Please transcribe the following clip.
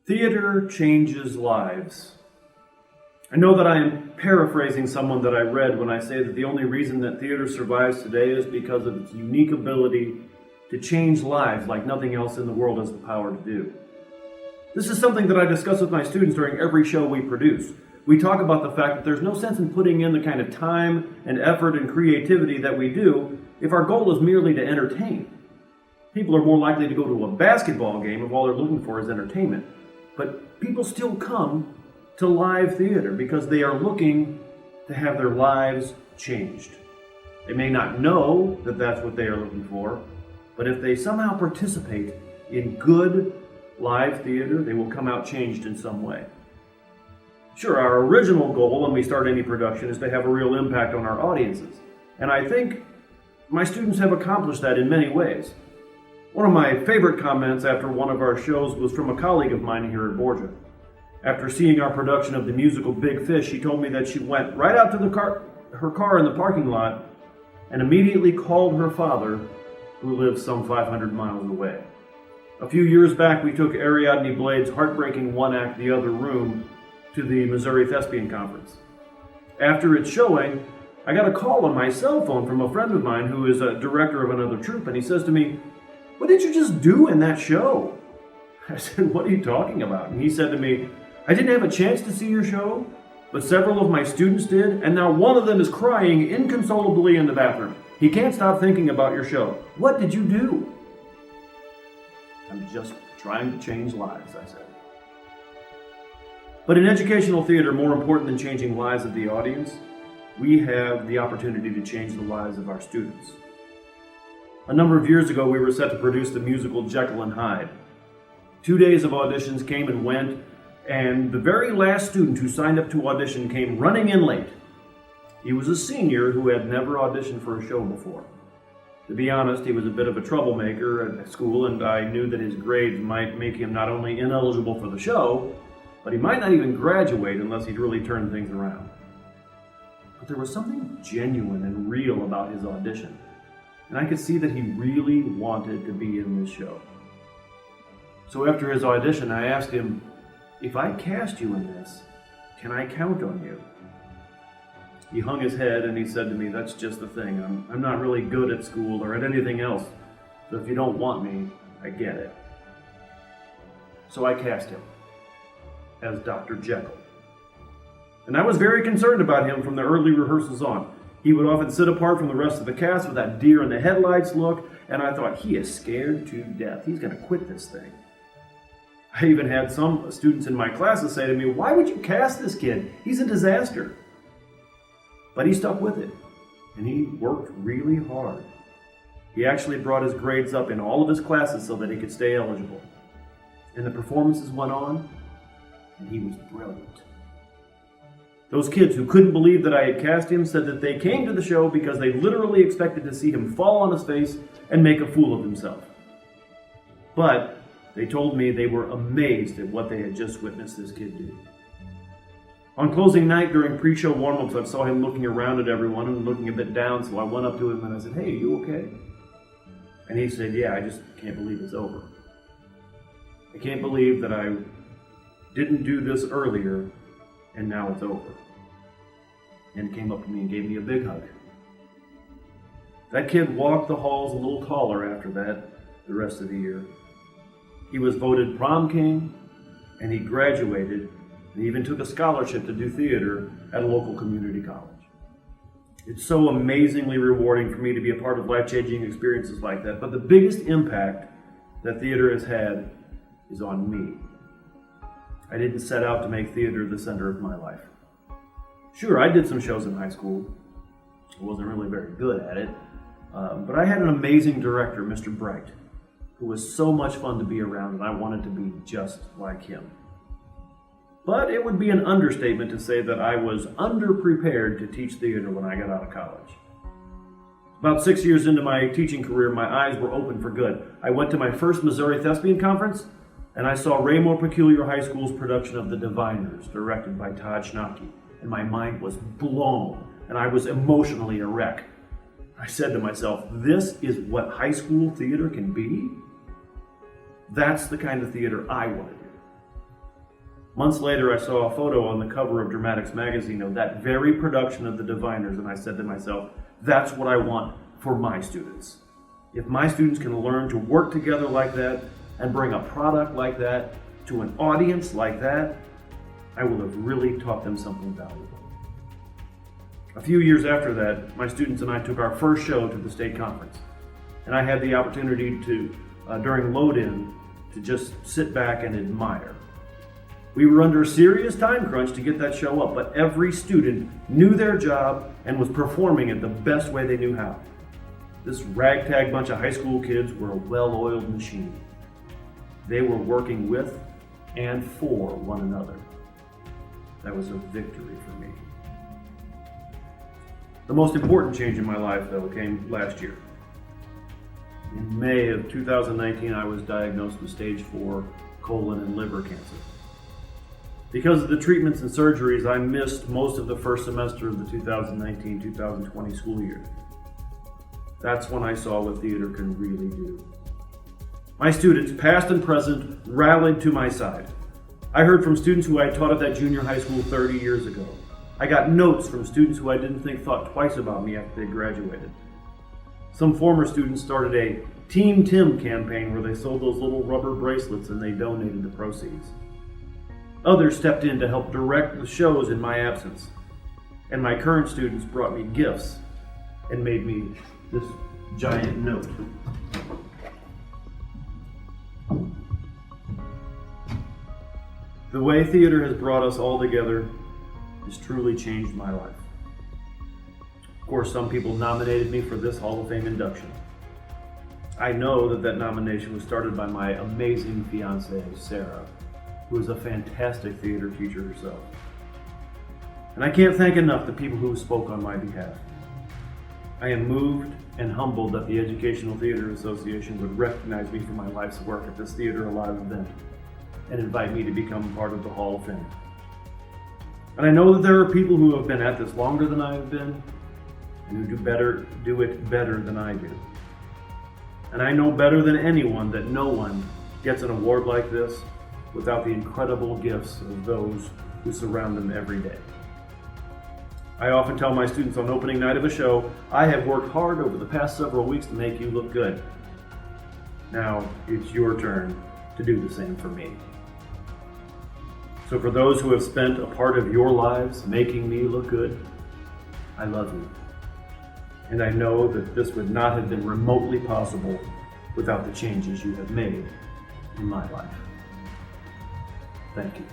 Theater changes lives. I know that I am paraphrasing someone that I read when I say that the only reason that theater survives today is because of its unique ability to change lives like nothing else in the world has the power to do. This is something that I discuss with my students during every show we produce. We talk about the fact that there's no sense in putting in the kind of time and effort and creativity that we do if our goal is merely to entertain. People are more likely to go to a basketball game if all they're looking for is entertainment. But people still come to live theater because they are looking to have their lives changed. They may not know that that's what they are looking for, but if they somehow participate in good live theater, they will come out changed in some way. Sure, our original goal when we start any production is to have a real impact on our audiences. And I think my students have accomplished that in many ways. One of my favorite comments after one of our shows was from a colleague of mine here at Borgia. After seeing our production of the musical Big Fish, she told me that she went right out to her car in the parking lot and immediately called her father, who lives some 500 miles away. A few years back, we took Ariadne Blade's heartbreaking one-act The Other Room to the Missouri Thespian Conference. After its showing, I got a call on my cell phone from a friend of mine who is a director of another troupe, and he says to me, "What did you just do in that show?" I said, "What are you talking about?" And he said to me, "I didn't have a chance to see your show, but several of my students did, and now one of them is crying inconsolably in the bathroom. He can't stop thinking about your show. What did you do?" "I'm just trying to change lives," I said. But in educational theater, more important than changing lives of the audience, we have the opportunity to change the lives of our students. A number of years ago, we were set to produce the musical Jekyll and Hyde. 2 days of auditions came and went, and the very last student who signed up to audition came running in late. He was a senior who had never auditioned for a show before. To be honest, he was a bit of a troublemaker at school, and I knew that his grades might make him not only ineligible for the show, but he might not even graduate unless he'd really turned things around. But there was something genuine and real about his audition, and I could see that he really wanted to be in this show. So after his audition, I asked him, "If I cast you in this, can I count on you?" He hung his head and he said to me, "That's just the thing. I'm not really good at school or at anything else, so if you don't want me, I get it." So I cast him as Dr. Jekyll. And I was very concerned about him from the early rehearsals on. He would often sit apart from the rest of the cast with that deer in the headlights look, and I thought, he is scared to death. He's going to quit this thing. I even had some students in my classes say to me, "Why would you cast this kid? He's a disaster." But he stuck with it, and he worked really hard. He actually brought his grades up in all of his classes so that he could stay eligible. And the performances went on, and he was brilliant. Those kids who couldn't believe that I had cast him said that they came to the show because they literally expected to see him fall on his face and make a fool of himself. But they told me they were amazed at what they had just witnessed this kid do. On closing night during pre-show warm-ups, I saw him looking around at everyone and looking a bit down, so I went up to him and I said, "Hey, you okay?" And he said, "Yeah, I just can't believe it's over. I can't believe that I didn't do this earlier, and now it's over." And came up to me and gave me a big hug. That kid walked the halls a little taller after that the rest of the year. He was voted prom king, and he graduated, and even took a scholarship to do theater at a local community college. It's so amazingly rewarding for me to be a part of life-changing experiences like that, but the biggest impact that theater has had is on me. I didn't set out to make theater the center of my life. Sure, I did some shows in high school. I wasn't really very good at it, but I had an amazing director, Mr. Bright, who was so much fun to be around, and I wanted to be just like him. But it would be an understatement to say that I was underprepared to teach theater when I got out of college. About 6 years into my teaching career, my eyes were open for good. I went to my first Missouri Thespian Conference, and I saw Raymore Peculiar High School's production of The Diviners, directed by Todd Schnacky, and my mind was blown, and I was emotionally a wreck. I said to myself, this is what high school theater can be? That's the kind of theater I want to do. Months later, I saw a photo on the cover of Dramatics magazine of that very production of The Diviners, and I said to myself, that's what I want for my students. If my students can learn to work together like that and bring a product like that to an audience like that, I will have really taught them something valuable. A few years after that, my students and I took our first show to the state conference, and I had the opportunity to, during load-in, to just sit back and admire. We were under a serious time crunch to get that show up, but every student knew their job and was performing it the best way they knew how. This ragtag bunch of high school kids were a well-oiled machine. They were working with and for one another. That was a victory for me. The most important change in my life, though, came last year. In May of 2019, I was diagnosed with stage 4 colon and liver cancer. Because of the treatments and surgeries, I missed most of the first semester of the 2019-2020 school year. That's when I saw what theater can really do. My students, past and present, rallied to my side. I heard from students who I taught at that junior high school 30 years ago. I got notes from students who I didn't think thought twice about me after they graduated. Some former students started a Team Tim campaign where they sold those little rubber bracelets and they donated the proceeds. Others stepped in to help direct the shows in my absence. And my current students brought me gifts and made me this giant note. The way theater has brought us all together has truly changed my life. Of course, some people nominated me for this Hall of Fame induction. I know that nomination was started by my amazing fiancée, Sarah, who is a fantastic theater teacher herself. And I can't thank enough the people who spoke on my behalf. I am moved and humbled that the Educational Theater Association would recognize me for my life's work at this Theater Alive event and invite me to become part of the Hall of Fame. And I know that there are people who have been at this longer than I have been and who do it better than I do. And I know better than anyone that no one gets an award like this without the incredible gifts of those who surround them every day. I often tell my students on opening night of a show, I have worked hard over the past several weeks to make you look good. Now it's your turn to do the same for me. So for those who have spent a part of your lives making me look good, I love you. And I know that this would not have been remotely possible without the changes you have made in my life. Thank you.